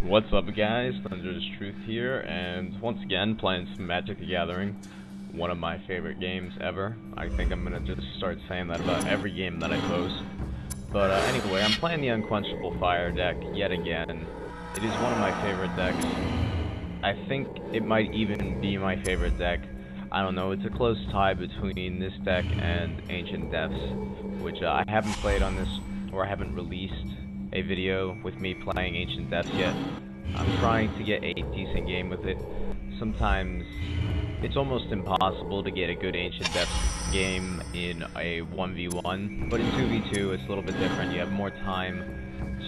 What's up, guys? ThunderousTruth here, and once again playing some Magic the Gathering, one of my favorite games ever. I think I'm gonna just start saying that about every game that I post. But anyway, I'm playing the Unquenchable Fire deck yet again. It is one of my favorite decks. I think it might even be my favorite deck. I don't know, it's a close tie between this deck and Ancient Depths, which I haven't played on this, or I haven't released a video with me playing Ancient Depths yet. I'm trying to get a decent game with it. Sometimes it's almost impossible to get a good Ancient Depths game in a 1v1, but in 2v2 it's a little bit different. You have more time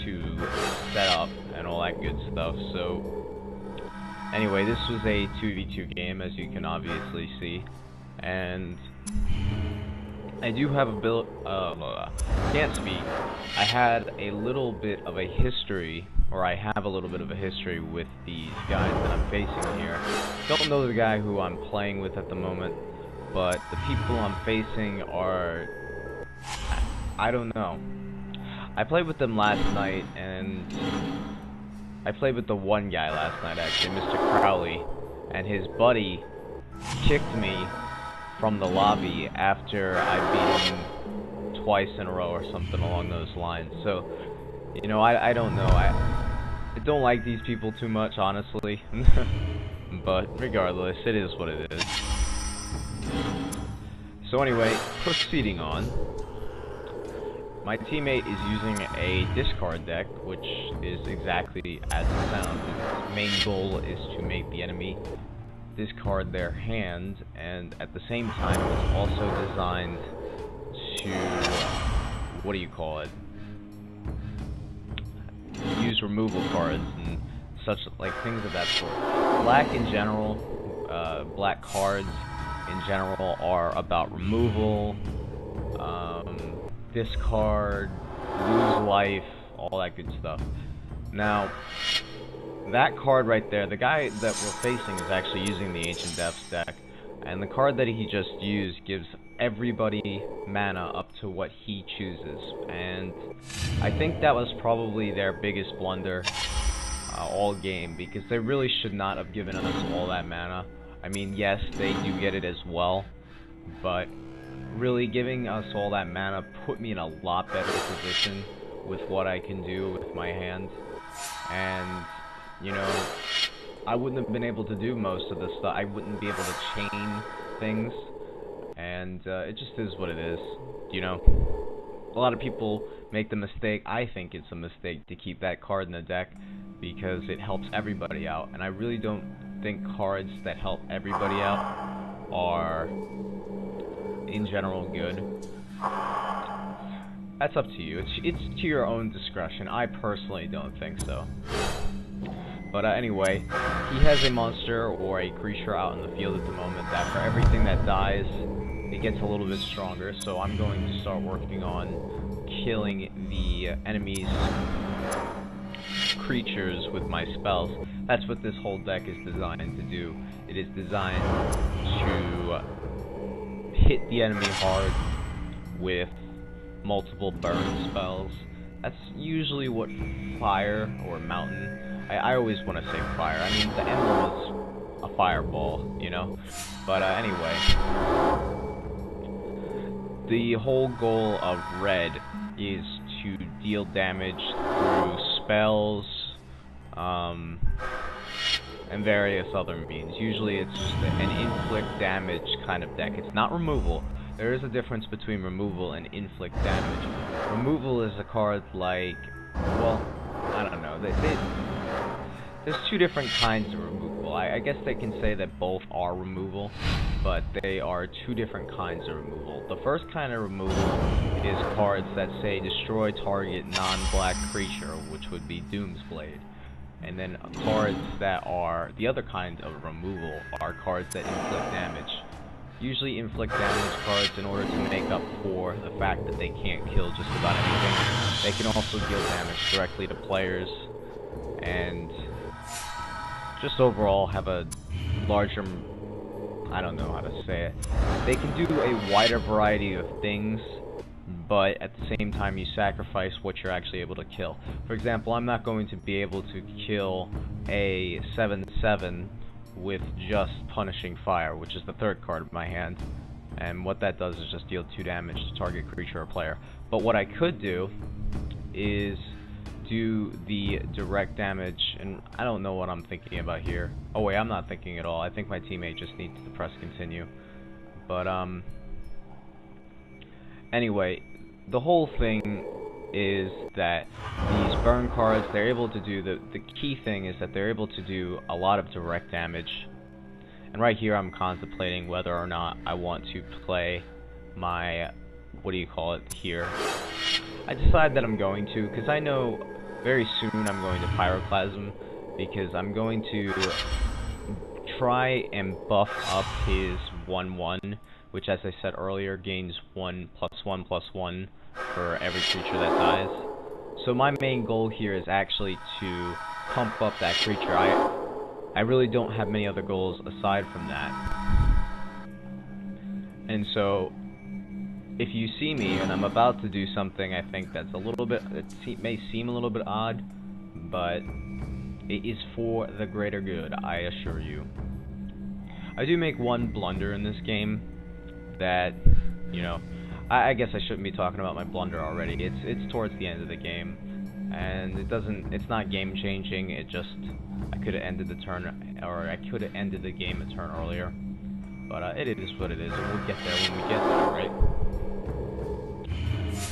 to set up and all that good stuff. So anyway, this was a 2v2 game, as you can obviously see, and I do have a build, can't speak. I had a little bit of a history, or I have a little bit of a history with these guys that I'm facing here. Don't know the guy who I'm playing with at the moment, but the people I'm facing are, I don't know. I played with them last night, and I played with the one guy last night, actually, Mr. Crowley, and his buddy kicked me from the lobby after I beat him twice in a row or something along those lines. So, you know, I don't know. I don't like these people too much, honestly. But regardless, it is what it is. So anyway, proceeding on. My teammate is using a discard deck, which is exactly as it sounds. Its main goal is to make the enemy discard their hand, and at the same time it's also designed to, what do you call it, use removal cards and such, like things of that sort. Black in general, black cards in general are about removal, discard, lose life, all that good stuff. Now, that card right there, the guy that we're facing is actually using the Ancient Depths deck, and the card that he just used gives everybody mana up to what he chooses, and I think that was probably their biggest blunder all game, because they really should not have given us all that mana. I mean, yes, they do get it as well, but really giving us all that mana put me in a lot better position with what I can do with my hand, and you know, I wouldn't have been able to do most of this stuff. I wouldn't be able to chain things, and it just is what it is, you know. A lot of people make the mistake, I think it's a mistake, to keep that card in the deck because it helps everybody out, and I really don't think cards that help everybody out are, in general, good. That's up to you. It's to your own discretion. I personally don't think so. But anyway, he has a monster or a creature out in the field at the moment that for everything that dies, it gets a little bit stronger. So I'm going to start working on killing the enemy's creatures with my spells. That's what this whole deck is designed to do. It is designed to hit the enemy hard with multiple burn spells. That's usually what fire or mountain, I always want to say fire. I mean, the emblem is a fireball, you know? But anyway, the whole goal of red is to deal damage through spells, and various other means. Usually it's just an inflict damage kind of deck. It's not removal. There is a difference between removal and inflict damage. Removal is a card like, well, I don't know. There's two different kinds of removal. I guess they can say that both are removal, but they are two different kinds of removal. The first kind of removal is cards that say destroy target non-black creature, which would be Doomsblade. And then cards that are, the other kind of removal are cards that inflict damage. Usually inflict damage cards in order to make up for the fact that they can't kill just about anything. They can also deal damage directly to players, and just overall have a larger, I don't know how to say it. They can do a wider variety of things but at the same time you sacrifice what you're actually able to kill. For example, I'm not going to be able to kill a 7/7 with just punishing fire, which is the third card of my hand, and what that does is just deal 2 damage to target creature or player. But what I could do is do the direct damage, and I don't know what I'm thinking about here. Oh wait, I'm not thinking at all. I think my teammate just needs to press continue. But anyway, the whole thing is that these burn cards, they're able to do, the key thing is that they're able to do a lot of direct damage. And right here I'm contemplating whether or not I want to play my, what do you call it here. I decide that I'm going to, because I know very soon I'm going to Pyroclasm, because I'm going to try and buff up his 1/1, which, as I said earlier, gains 1+1/+1 for every creature that dies. So my main goal here is actually to pump up that creature. I really don't have many other goals aside from that. And so, if you see me and I'm about to do something I think that's a little bit, it may seem a little bit odd, but it is for the greater good, I assure you. I do make one blunder in this game that, you know, I guess I shouldn't be talking about my blunder already. It's towards the end of the game, and it's not game changing. It just, I could have ended the turn, or I could have ended the game a turn earlier. But it is what it is, and we'll get there when we get there, right?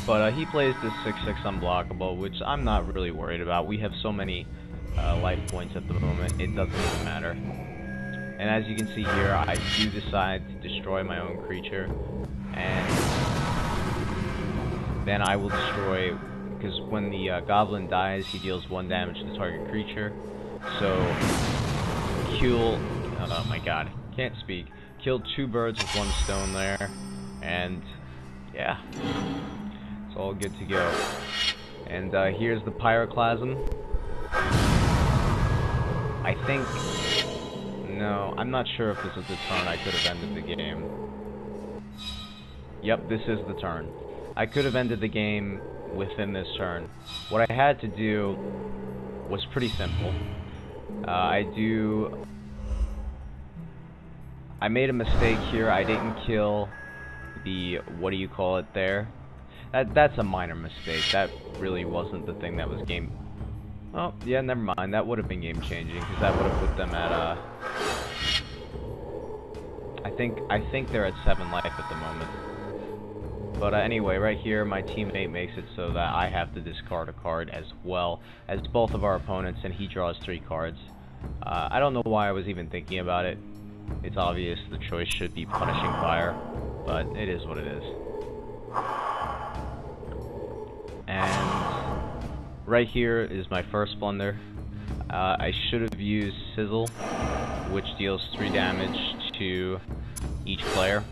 But he plays this 6/6 unblockable, which I'm not really worried about. We have so many life points at the moment, it doesn't even matter. And as you can see here, I do decide to destroy my own creature, and then I will destroy, because when the goblin dies, he deals 1 damage to the target creature. So, oh my god, can't speak. Killed 2 birds with 1 stone there, and yeah, it's all good to go. And here's the Pyroclasm. I think, no, I'm not sure if this is the turn I could have ended the game. Yep, this is the turn. I could have ended the game within this turn. What I had to do was pretty simple. I made a mistake here. I didn't kill the, what do you call it there? That's a minor mistake. That really wasn't the thing that was game. Oh, yeah, never mind. That would have been game changing, because that would have put them at I think they're at 7 life at the moment. But anyway, right here, my teammate makes it so that I have to discard a card as well as both of our opponents, and he draws 3 cards. I don't know why I was even thinking about it. It's obvious the choice should be punishing fire, but it is what it is. And right here is my first blunder. I should have used sizzle, which deals 3 damage to each player.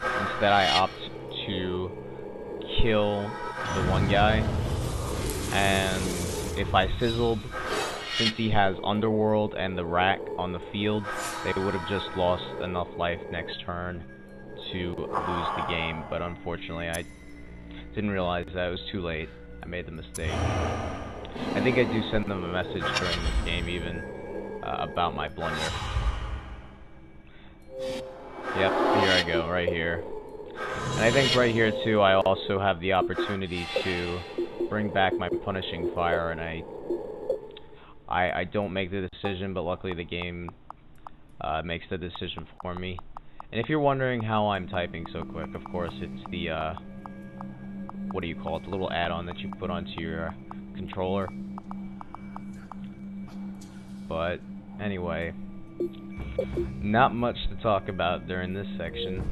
Instead, I opt to kill the one guy, and if I sizzled, since he has Underworld and the rack on the field, they would have just lost enough life next turn to lose the game. But unfortunately, I didn't realize that it was too late. I made the mistake. I think I do send them a message during this game even about my blunder. Yep, here I go, right here. And I think right here too, I also have the opportunity to bring back my punishing fire, and I don't make the decision, but luckily the game makes the decision for me. And if you're wondering how I'm typing so quick, of course it's the what do you call it, the little add-on that you put onto your controller. But anyway, not much to talk about during this section.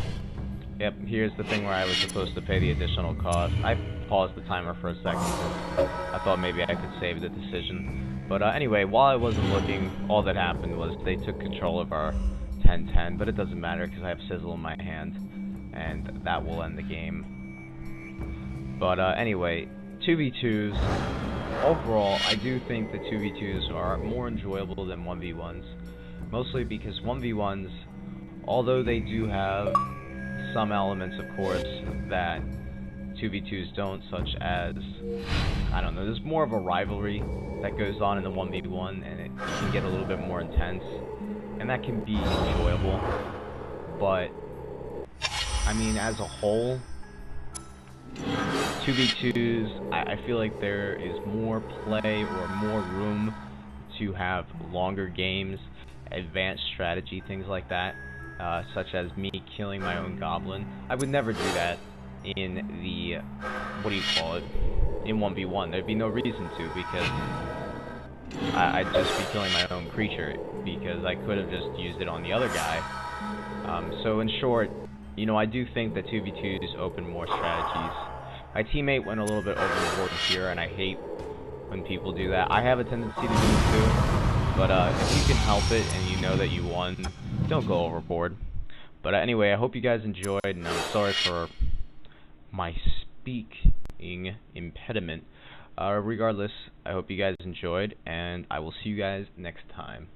Yep, here's the thing where I was supposed to pay the additional cost. I paused the timer for a second because I thought maybe I could save the decision. But anyway, while I wasn't looking, all that happened was they took control of our 10-10, but it doesn't matter because I have Sizzle in my hand, and that will end the game. But anyway, 2v2s. Overall, I do think the 2v2s are more enjoyable than 1v1s. Mostly because 1v1s, although they do have some elements, of course, that 2v2s don't, such as, I don't know, there's more of a rivalry that goes on in the 1v1, and it can get a little bit more intense, and that can be enjoyable. But I mean, as a whole, 2v2s, I feel like there is more play or more room to have longer games, advanced strategy, things like that, such as me killing my own goblin. I would never do that in the, what do you call it, in 1v1. There'd be no reason to, because I'd just be killing my own creature, because I could have just used it on the other guy. So in short, you know, I do think that 2v2s open more strategies. My teammate went a little bit overboard here, and I hate when people do that. I have a tendency to do it too, but if you can help it and you know that you won, don't go overboard. But anyway, I hope you guys enjoyed, and I'm sorry for my speaking impediment. Regardless, I hope you guys enjoyed, and I will see you guys next time.